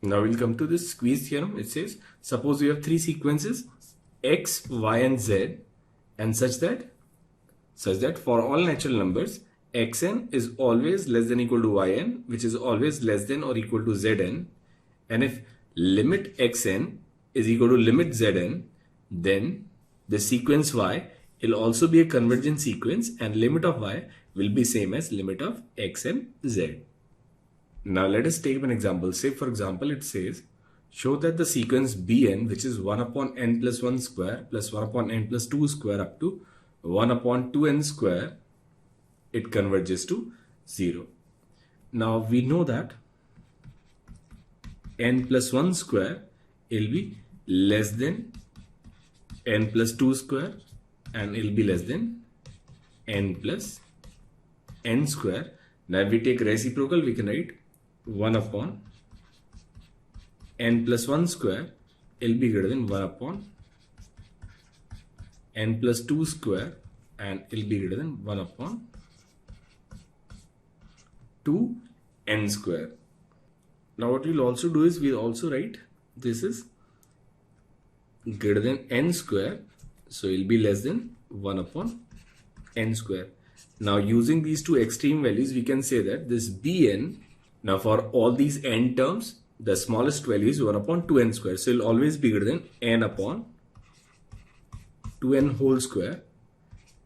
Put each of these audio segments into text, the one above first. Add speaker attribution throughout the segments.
Speaker 1: Now we'll come to this squeeze theorem. It says, suppose you have three sequences x, y and z, and such that for all natural numbers xn is always less than equal to yn, which is always less than or equal to zn, and if limit xn is equal to limit zn, then the sequence y will also be a convergent sequence and limit of y will be same as limit of x and z. Now let us take an example. Say for example it says, show that the sequence bn, which is 1 upon n plus 1 square plus 1 upon n plus 2 square up to 1 upon 2n square, it converges to 0. Now we know that n plus 1 square will be less than n plus 2 square and it will be less than n plus n square. Now if we take reciprocal, we can write 1 upon n plus 1 square will be greater than 1 upon n plus 2 square and it will be greater than 1 upon 2n square. Now what we'll also do is we'll also write this is greater than n square, so it will be less than 1 upon n square. Now using these two extreme values, we can say that this bn, now for all these n terms, the smallest value is 1 upon 2n square. So it will always be greater than n upon 2n whole square,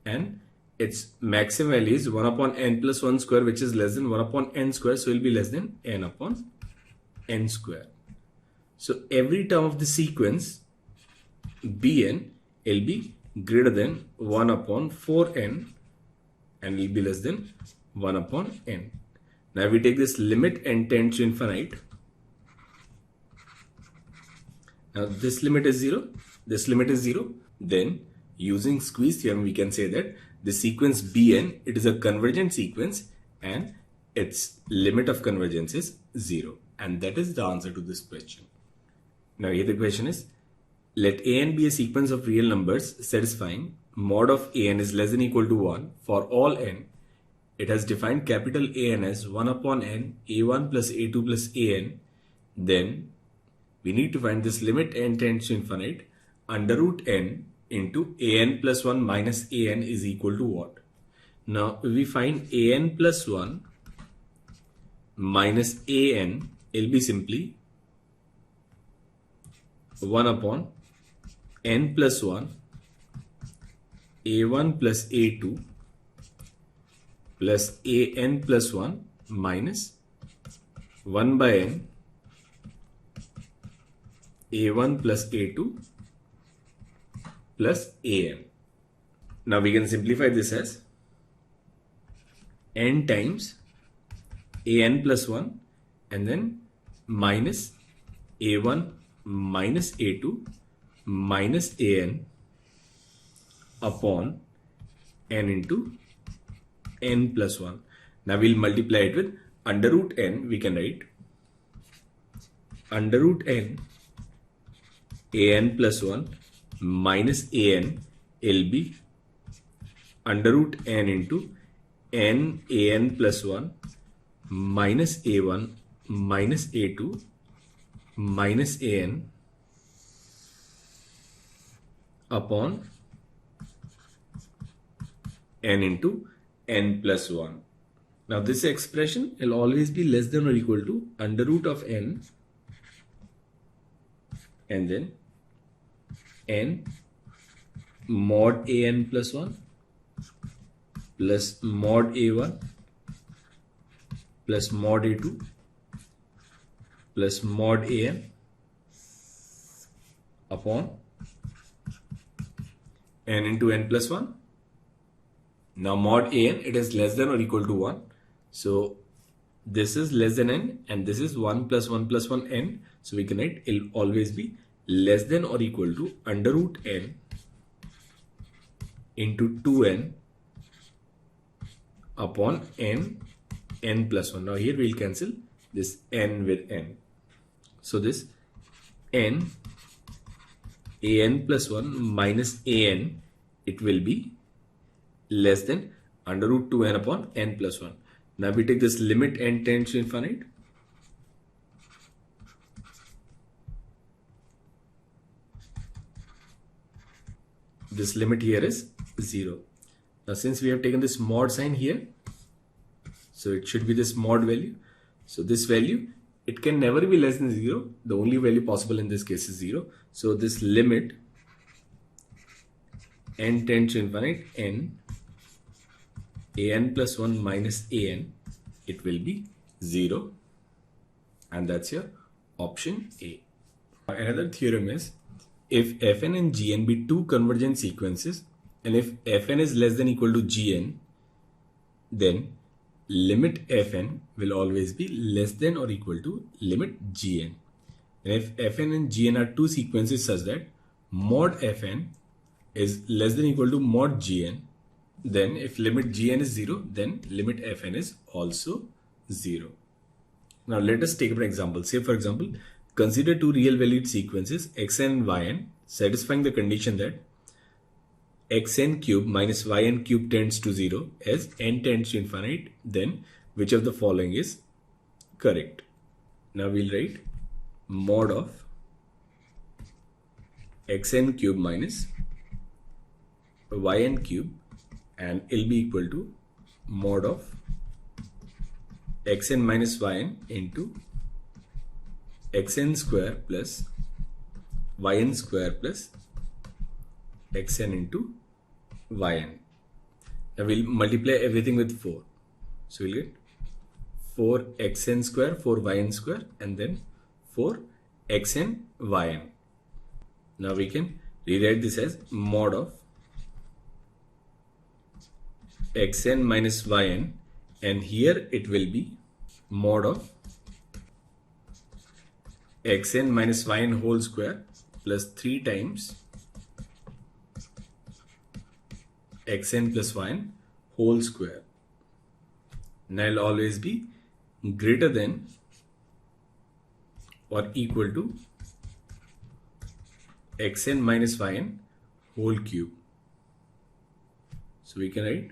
Speaker 1: and its maximum value is 1 upon n plus 1 square, which is less than 1 upon n square. So it will be less than n upon n square. So every term of the sequence bn will be greater than 1 upon 4n and will be less than 1 upon n. Now we take this limit n tends to infinite. Now this limit is 0, this limit is 0. Then using squeeze theorem, we can say that the sequence bn, it is a convergent sequence and its limit of convergence is 0. And that is the answer to this question. Now here the question is, let an be a sequence of real numbers satisfying mod of an is less than or equal to 1 for all n. It has defined capital An as 1 upon n, a1 plus a2 plus an. Then we need to find this limit n tends to infinite under root n into an plus 1 minus an is equal to what? Now if we find an plus 1 minus an, it will be simply 1 upon n plus 1 a1 plus a2 plus an plus 1 minus 1 by n a1 plus a2 plus an. Now we can simplify this as n times an plus 1 and then minus a1 minus a2 minus an upon n into n plus 1. Now we'll multiply it with under root n. We can write under root n an plus 1 minus an will be under root n into n an plus 1 minus a1 minus a2 minus an upon n into n plus 1. Now this expression will always be less than or equal to under root of n and then n mod an plus 1 plus mod a1 plus mod a2 plus mod an upon n into n plus 1. Now mod an, it is less than or equal to 1. So this is less than n and this is 1 plus 1 plus 1 n. So we can write it will always be less than or equal to under root n into 2n upon n plus 1. Now here we will cancel this n with n. So this n an plus 1 minus an, it will be less than under root 2n upon n plus 1. Now we take this limit n tends to infinite this limit here is 0. Now since we have taken this mod sign here, so it should be this mod value. So this value, it can never be less than 0. The only value possible in this case is 0. So this limit n tends to infinite, n an plus 1 minus an, it will be 0. And that's your option A. Another theorem is, if fn and gn be two convergent sequences, and if fn is less than or equal to gn, then limit fn will always be less than or equal to limit gn. And if fn and gn are two sequences such that mod fn is less than or equal to mod gn, then if limit gn is 0, then limit fn is also 0. Now let us take an example. Say for example, consider two real valued sequences xn and yn satisfying the condition that xn cube minus yn cube tends to 0 as n tends to infinite, then which of the following is correct? Now we'll write mod of xn cube minus yn cube, and it'll be equal to mod of xn minus yn into xn square plus yn square plus xn into yn. Now we'll multiply everything with 4. So we'll get 4xn square, 4yn square, and then 4xn yn. Now we can rewrite this as mod of xn minus yn, and here it will be mod of xn minus yn whole square plus 3 times xn plus yn whole square. Now it will always be greater than or equal to xn minus yn whole cube. So we can write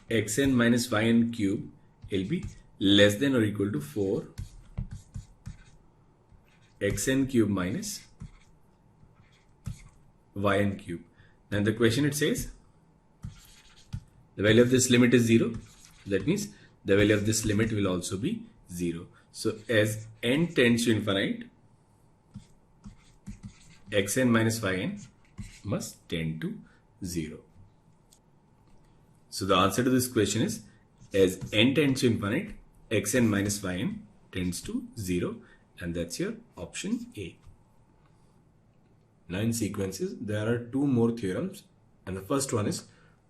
Speaker 1: xn minus yn cube will be less than or equal to 4 xn cube minus yn cube. Now in the question it says the value of this limit is 0. That means the value of this limit will also be 0. So as n tends to infinite, xn minus yn must tend to 0. So the answer to this question is, as n tends to infinite, xn minus yn tends to 0, and that's your option A. Now in sequences, there are two more theorems, and the first one is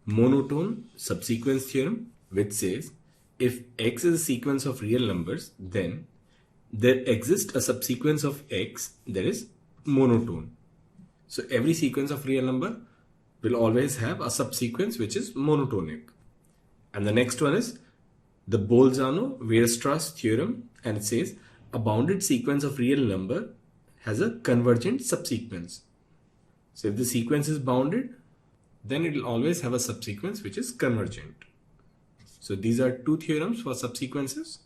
Speaker 1: monotone subsequence theorem, which says if x is a sequence of real numbers, then there exists a subsequence of x that is monotone. So every sequence of real number will always have a subsequence which is monotonic. And the next one is the Bolzano-Weierstrass theorem, and it says a bounded sequence of real number has a convergent subsequence. So if the sequence is bounded, then it will always have a subsequence which is convergent. So these are two theorems for subsequences.